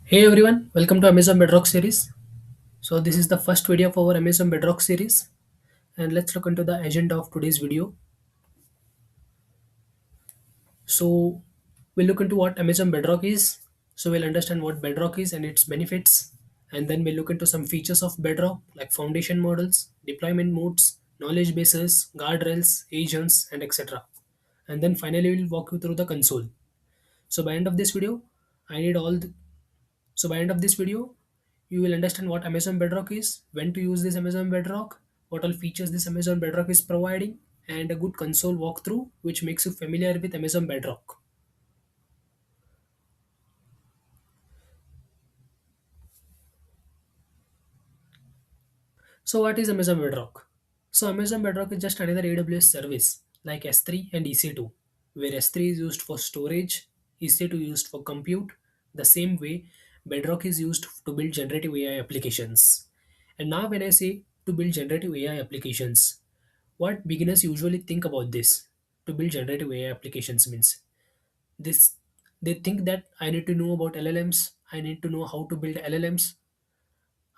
Hey everyone, welcome to Amazon Bedrock series. So this is the first video of our Amazon Bedrock series, and let's look into the agenda of today's video. So we'll look into what Amazon Bedrock is. So we'll understand what Bedrock is and its benefits, and then we'll look into some features of Bedrock like foundation models, deployment modes, knowledge bases, guardrails, agents, and etc. And then finally we'll walk you through the console. So by end of this video, I need all So by end of this video, you will understand what Amazon Bedrock is, when to use this Amazon Bedrock, what all features this Amazon Bedrock is providing, and a good console walkthrough which makes you familiar with Amazon Bedrock. So what is Amazon Bedrock? So Amazon Bedrock is just another AWS service like S3 and EC2, where S3 is used for storage, EC2 used for compute. The same way, Bedrock is used to build generative AI applications. And now when I say to build generative AI applications, what beginners usually think about this to build generative AI applications means this they think that I need to know about LLMs, I need to know how to build LLMs,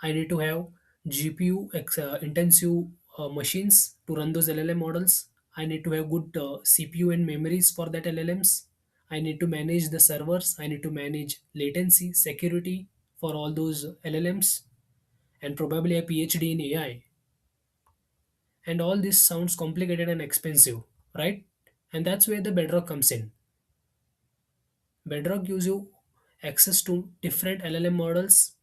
I need to have GPU intensive machines to run those LLM models. I need to have good CPU and memories for that LLMs. I need to manage the servers. I need to manage latency, security for all those LLMs, and probably a PhD in AI. And all this sounds complicated and expensive, right? And that's where the Bedrock comes in. Bedrock gives you access to different LLM models,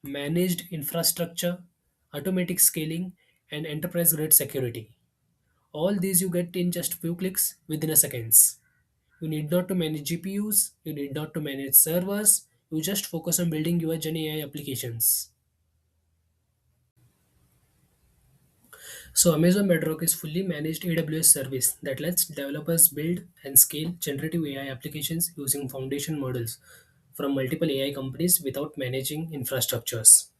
managed infrastructure, automatic scaling, and enterprise grade security. All these you get in just few clicks within a seconds. You need not to manage GPUs, you need not to manage servers, you just focus on building your GenAI applications. So Amazon Bedrock is fully managed AWS service that lets developers build and scale generative AI applications using foundation models from multiple AI companies without managing infrastructures.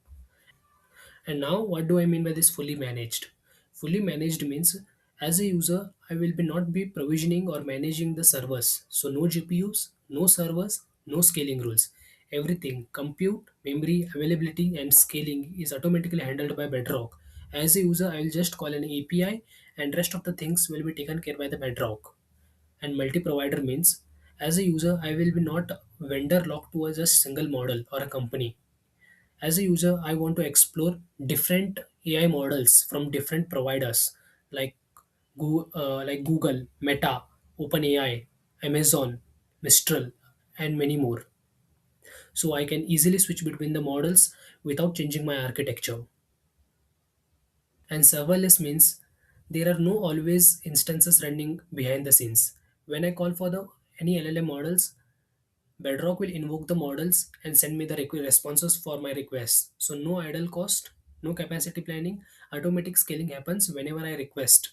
And now, what do I mean by this fully managed? Fully managed means as a user, I will be not be provisioning or managing the servers. So no GPUs, no servers, no scaling rules. Everything, compute, memory, availability, and scaling is automatically handled by Bedrock. As a user, I will just call an API, and rest of the things will be taken care by the Bedrock. And multi-provider means as a user, I will be not vendor locked to a just single model or a company. As a user, I want to explore different AI models from different providers like Google, Meta, OpenAI, Amazon, Mistral, and many more, so I can easily switch between the models without changing my architecture. And serverless means there are no always instances running behind the scenes. When I call for the any LLM models, Bedrock will invoke the models and send me the responses for my requests. So no idle cost, no capacity planning, automatic scaling happens whenever I request.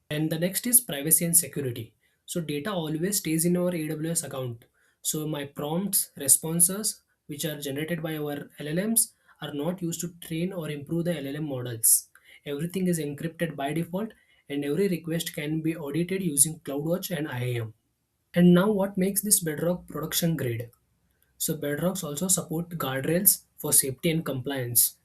And the next is privacy and security. So data always stays in our AWS account. So my prompts, responses, which are generated by our LLMs, are not used to train or improve the LLM models. Everything is encrypted by default, and every request can be audited using CloudWatch and IAM. And now, what makes this Bedrock production grade? So Bedrocks also support guardrails for safety and compliance.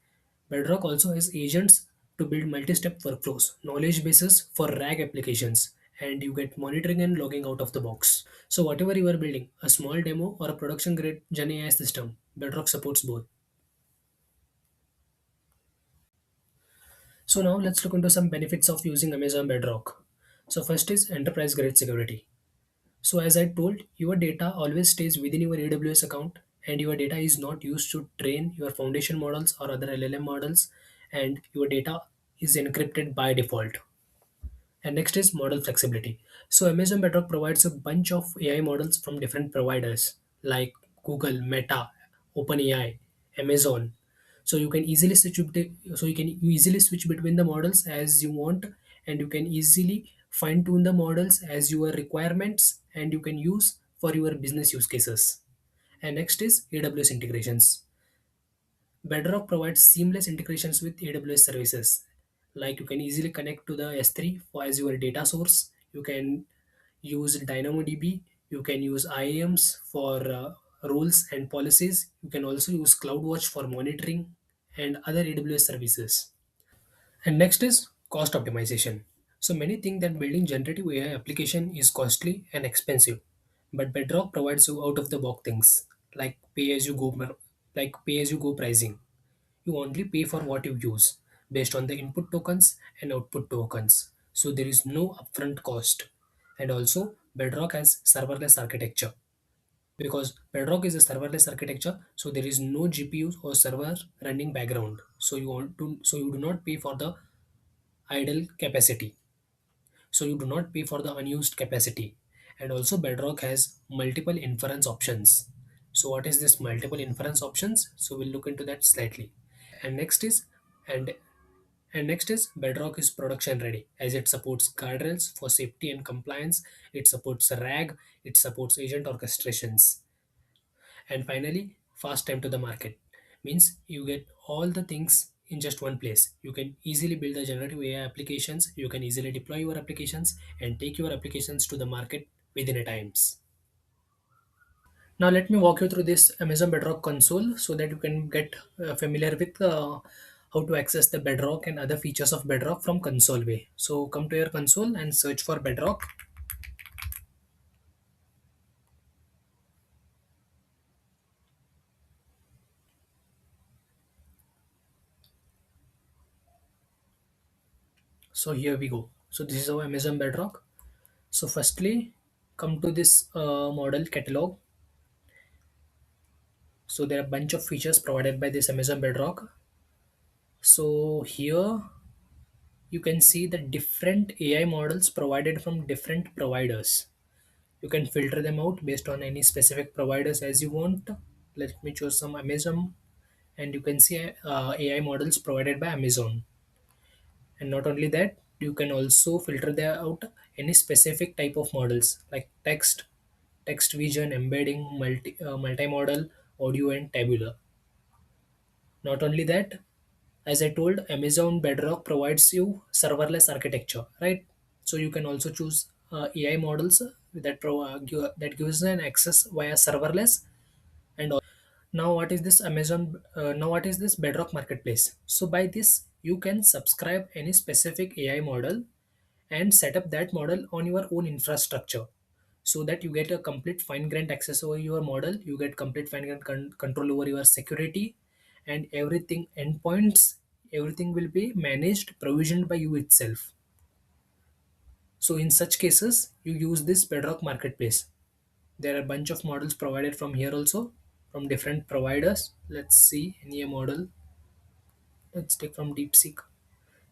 Bedrock also has agents to build multi-step workflows, knowledge bases for RAG applications, and you get monitoring and logging out of the box. So whatever you are building, a small demo or a production grade Gen AI system, Bedrock supports both. So now let's look into some benefits of using Amazon Bedrock. So first is enterprise grade security. So as I told, your data always stays within your AWS account, and your data is not used to train your foundation models or other LLM models, and your data is encrypted by default. And next is model flexibility. So Amazon Bedrock provides a bunch of AI models from different providers like Google, Meta, OpenAI, Amazon. So you can easily you easily switch between the models as you want, and you can easily fine tune the models as your requirements, and you can use for your business use cases. And next is AWS integrations. Bedrock provides seamless integrations with AWS services. Like you can easily connect to the S3 for as your data source. You can use DynamoDB. You can use IAMs for rules and policies. You can also use CloudWatch for monitoring and other AWS services. And next is cost optimization. So many think that building generative AI application is costly and expensive, but Bedrock provides you out of the box things like pay as you go pricing. You only pay for what you use based on the input tokens and output tokens. So there is no upfront cost. And also Bedrock has serverless architecture. Because Bedrock is a serverless architecture, so there is no GPUs or server running background. So you do not pay for the idle capacity. So you do not pay for the unused capacity. And also Bedrock has multiple inference options. So what is this multiple inference options? So we'll look into that slightly. And next is and and next is Bedrock is production ready as it supports guardrails for safety and compliance. It supports RAG. It supports agent orchestrations. And finally, fast time to the market means you get all the things in just one place. You can easily build the generative AI applications. You can easily deploy your applications and take your applications to the market within a times. Now let me walk you through this Amazon Bedrock console so that you can get familiar with how to access the Bedrock and other features of Bedrock from console way. So come to your console and search for Bedrock. So here we go. So this is our Amazon Bedrock. So firstly, come to this model catalog. So there are a bunch of features provided by this Amazon Bedrock. So here you can see the different AI models provided from different providers. You can filter them out based on any specific providers as you want. Let me choose some Amazon, and you can see AI models provided by Amazon. And not only that, you can also filter there out any specific type of models like text vision, embedding, multimodal, audio, and tabular. Not only that, as I told, Amazon Bedrock provides you serverless architecture, right? So you can also choose AI models that gives an access via serverless. And now what is this now what is this Bedrock Marketplace? So by this you can subscribe any specific AI model and set up that model on your own infrastructure so that you get a complete fine grained access over your model. You get complete fine grained control over your security and everything endpoints. Everything will be managed, provisioned by you itself. So in such cases, you use this Bedrock Marketplace. There are a bunch of models provided from here also from different providers. Let's see any a model. Let's take from DeepSeek.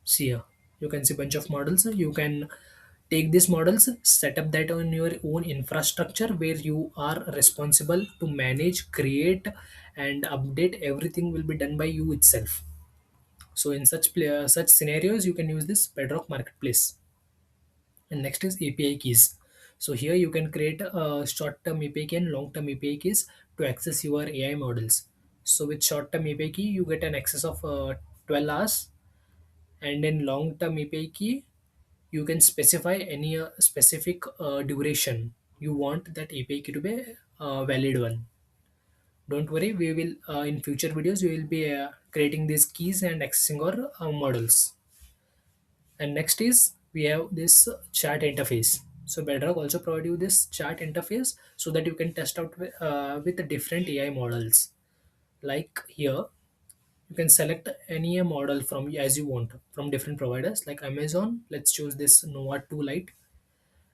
See here, you can see bunch of models. You can take these models, set up that on your own infrastructure where you are responsible to manage, create, and update. Everything will be done by you itself. So in such scenarios, you can use this Bedrock Marketplace. And next is API keys. So here you can create a short-term API key and long-term API keys to access your AI models. So with short-term API key, you get an access of 12 hours, and in long-term API key, you can specify any specific duration you want that API key to be valid one. Don't worry, we will in future videos we will be creating these keys and accessing our models. And next is we have this chat interface. So Bedrock also provide you this chat interface so that you can test out with the different AI models. Like here, you can select any model from as you want from different providers like Amazon. Let's choose this Nova 2 Lite,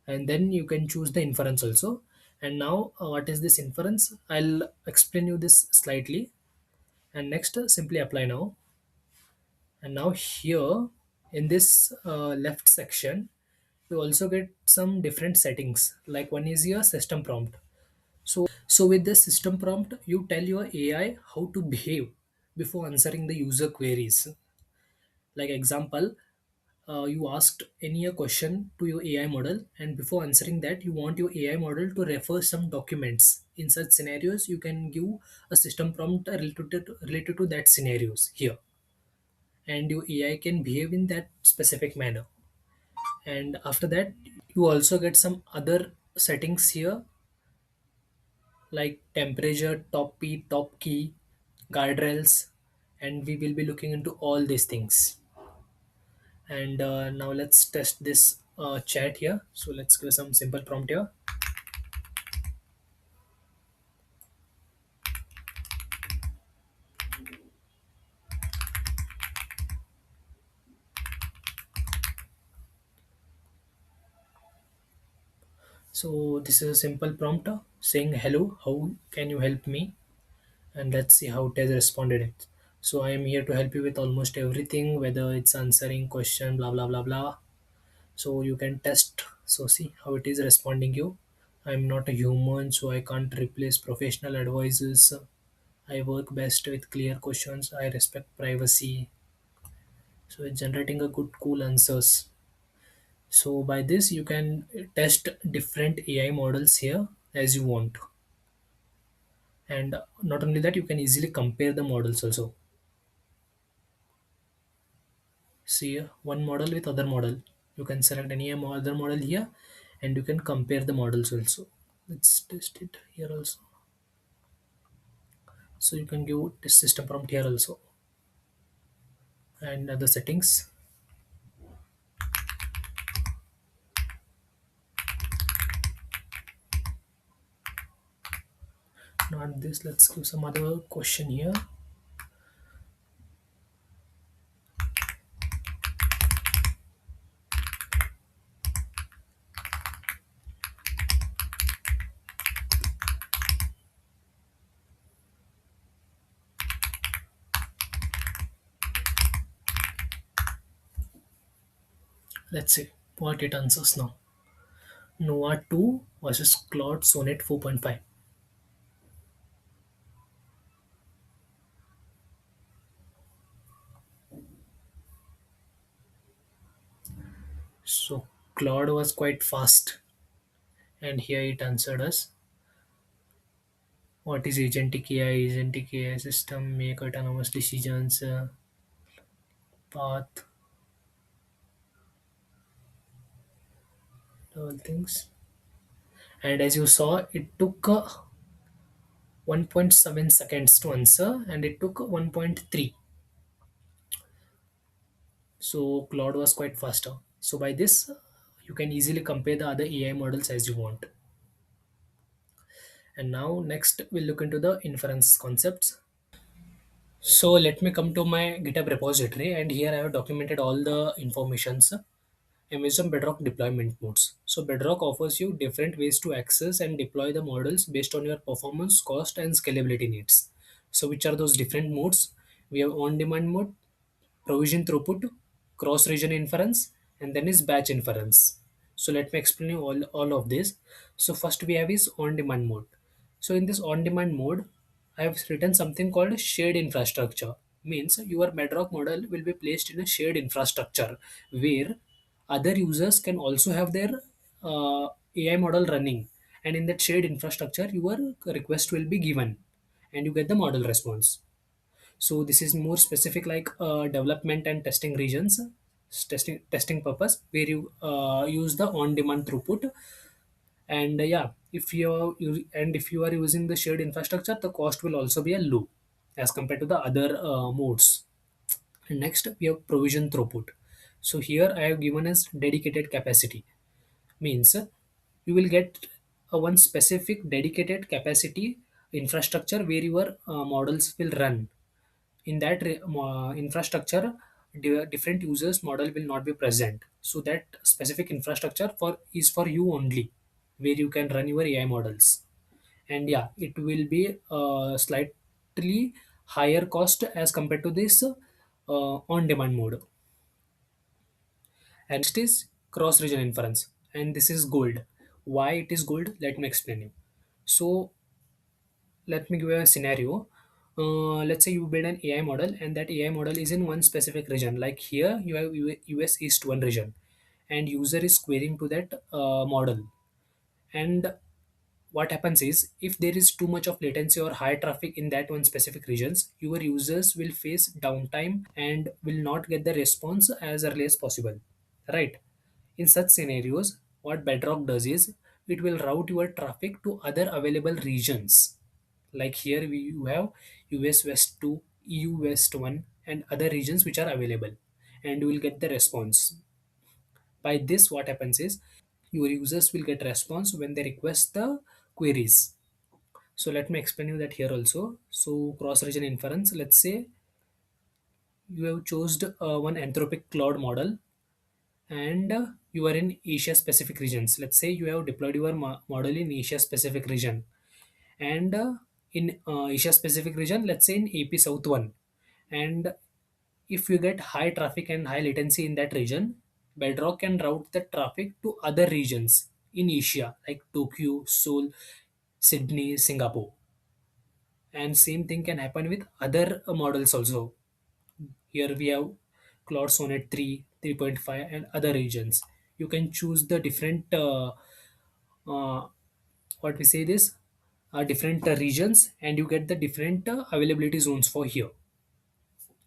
and then you can choose the inference also. And now, what is this inference? I'll explain you this slightly. And next, simply apply now. And now here in this left section, you also get some different settings. Like one is your system prompt. So with the system prompt, you tell your AI how to behave before answering the user queries. Like example, you asked any a question to your AI model, and before answering that, you want your AI model to refer some documents. In such scenarios, you can give a system prompt related to that scenarios here, and your AI can behave in that specific manner. And after that, you also get some other settings here, like temperature, top P, top key, guardrails, and we will be looking into all these things. And now let's test this chat here. So let's give some simple prompt here. So this is a simple prompt saying hello, how can you help me? And let's see how it has responded it. So I am here to help you with almost everything, whether it's answering question, blah blah blah blah. So you can test. So see how it is responding you. I'm not a human, so I can't replace professional advisors. I work best with clear questions. I respect privacy. So it's generating a good cool answers. So by this you can test different AI models here as you want. And not only that, you can easily compare the models also. See one model with other model. You can select any other model here and you can compare the models also. Let's test it here also. So you can give this system prompt here also. And other settings. Not this. Let's give some other question here. Let's see what it answers now. Nova 2 versus Claude Sonnet 4.5. So Claude was quite fast, and here it answered us. What is agentic AI? Agentic AI system make autonomous decisions, path, all things. And as you saw, it took 1.7 seconds to answer, and it took 1.3. So Claude was quite faster. So by this, you can easily compare the other AI models as you want. And now next we'll look into the inference concepts. So let me come to my GitHub repository, and here I have documented all the informations. Amazon Bedrock deployment modes. So Bedrock offers you different ways to access and deploy the models based on your performance, cost, and scalability needs. So which are those different modes? We have on-demand mode, provision throughput, cross-region inference, and then is batch inference. So let me explain you all of this. So first we have is on-demand mode. So in this on-demand mode, I have written something called shared infrastructure. Means your Bedrock model will be placed in a shared infrastructure where other users can also have their AI model running. And in that shared infrastructure, your request will be given and you get the model response. So this is more specific like development and testing regions, testing purpose where you use the on demand throughput. And yeah, if you are using the shared infrastructure, the cost will also be a low as compared to the other modes. And next we have provision throughput. So here I have given as dedicated capacity. Means you will get a one specific dedicated capacity infrastructure where your models will run. In that infrastructure, different users model will not be present. So that specific infrastructure for is for you only, where you can run your AI models. And yeah, it will be slightly higher cost as compared to this on demand mode. And next is cross region inference, and this is gold. Why it is gold, let me explain you. So let me give you a scenario. Let's say you build an AI model, and that AI model is in one specific region. Like here, you have US East one region, and user is querying to that model. And what happens is, if there is too much of latency or high traffic in that one specific regions, your users will face downtime and will not get the response as early as possible. Right? In such scenarios, what Bedrock does is it will route your traffic to other available regions. Like here you have US West 2, EU West 1, and other regions which are available, and you will get the response. By this, what happens is your users will get response when they request the queries. So let me explain you that here also. So cross region inference, let's say you have chosen one anthropic cloud model, and you are in Asia specific regions. Let's say you have deployed your model in Asia specific region, and in Asia specific region, let's say in AP South 1. And if you get high traffic and high latency in that region, Bedrock can route the traffic to other regions in Asia like Tokyo, Seoul, Sydney, Singapore. And same thing can happen with other models also. Here we have Cloud Sonnet 3, 3.5, and other regions. You can choose the different uh, what we say this different regions, and you get the different availability zones for here.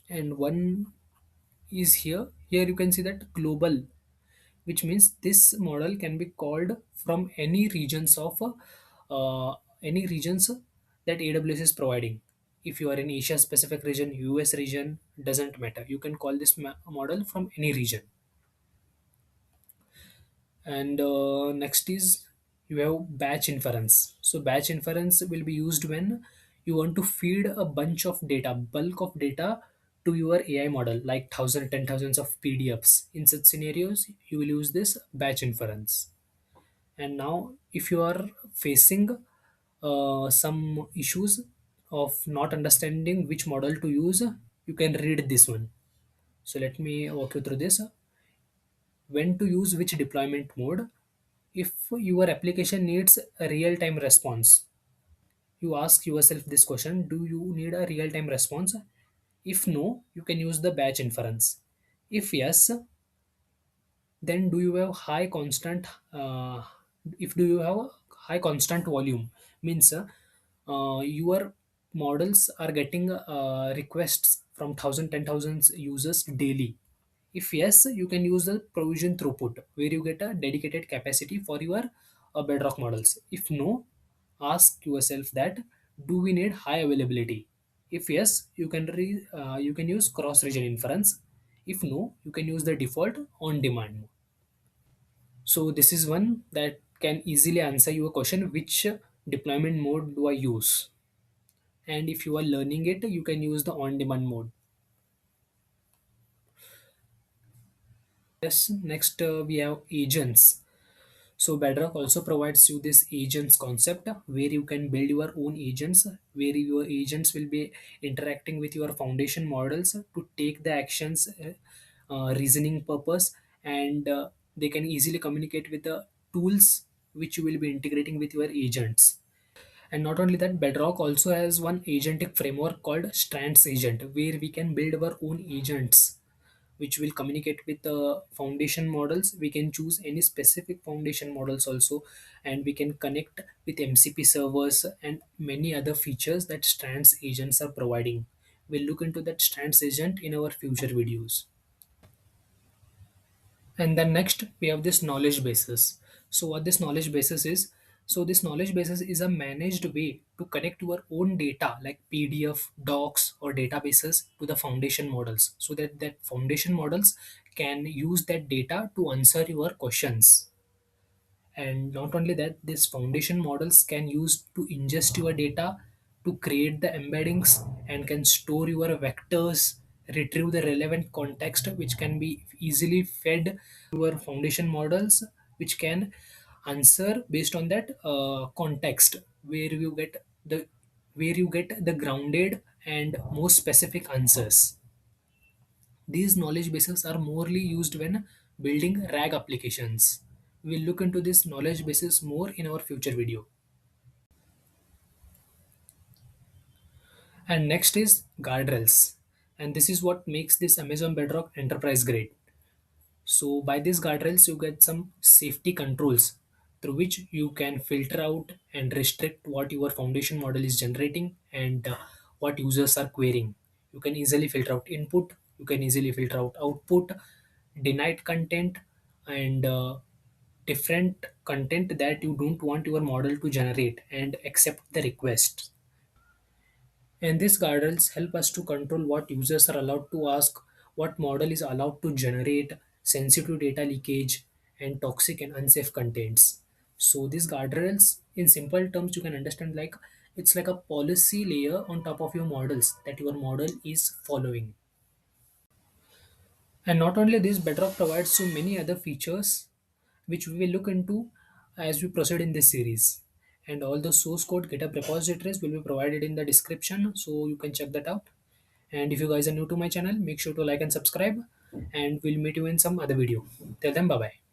And one is here you can see that global, which means this model can be called from any regions of any regions that AWS is providing. If you are in Asia specific region, US region, doesn't matter, you can call this model from any region. And next is you have batch inference. So batch inference will be used when you want to feed a bunch of data, bulk of data, to your AI model, like thousand, ten thousands of PDFs. In such scenarios, you will use this batch inference. And now if you are facing some issues of not understanding which model to use, you can read this one. So let me walk you through this. When to use which deployment mode. If your application needs a real-time response, you ask yourself this question: do you need a real-time response? If no, you can use the batch inference. If yes, then do you have high constant if do you have a high constant volume, means your models are getting requests from thousand, ten thousands users daily. If yes, you can use the provision throughput, where you get a dedicated capacity for your Bedrock models. If no, ask yourself that: do we need high availability? If yes, you can use cross region inference. If no, you can use the default on demand mode. So this is one that can easily answer your question: which deployment mode do I use? And if you are learning it, you can use the on demand mode. Yes, next we have agents. So Bedrock also provides you this agents concept, where you can build your own agents, where your agents will be interacting with your foundation models to take the actions, reasoning purpose, and they can easily communicate with the tools which you will be integrating with your agents. And not only that, Bedrock also has one agentic framework called Strands Agent, where we can build our own agents which will communicate with the foundation models. We can choose any specific foundation models also, and we can connect with MCP servers and many other features that Strands agents are providing. We'll look into that Strands agent in our future videos. And then next we have this knowledge bases. So what this knowledge bases is, so this knowledge bases is a managed way to connect your own data like PDF, docs, or databases to the foundation models, so that foundation models can use that data to answer your questions. And not only that, these foundation models can use to ingest your data to create the embeddings, and can store your vectors, retrieve the relevant context which can be easily fed your foundation models, which can answer based on that context, where you get the grounded and more specific answers. These knowledge bases are morely used when building RAG applications. We'll look into this knowledge bases more in our future video. And next is guardrails. And this is what makes this Amazon Bedrock enterprise grade. So by these guardrails, you get some safety controls through which you can filter out and restrict what your foundation model is generating, and what users are querying. You can easily filter out input, you can easily filter out output, denied content, and different content that you don't want your model to generate and accept the request. And these guardrails help us to control what users are allowed to ask, what model is allowed to generate, sensitive data leakage, and toxic and unsafe contents. So these guardrails, in simple terms, you can understand like it's like a policy layer on top of your models that your model is following. And not only this, Bedrock provides so many other features which we will look into as we proceed in this series. And all the source code GitHub repositories will be provided in the description, so you can check that out. And if you guys are new to my channel, make sure to like and subscribe, and we'll meet you in some other video. Till then, bye bye.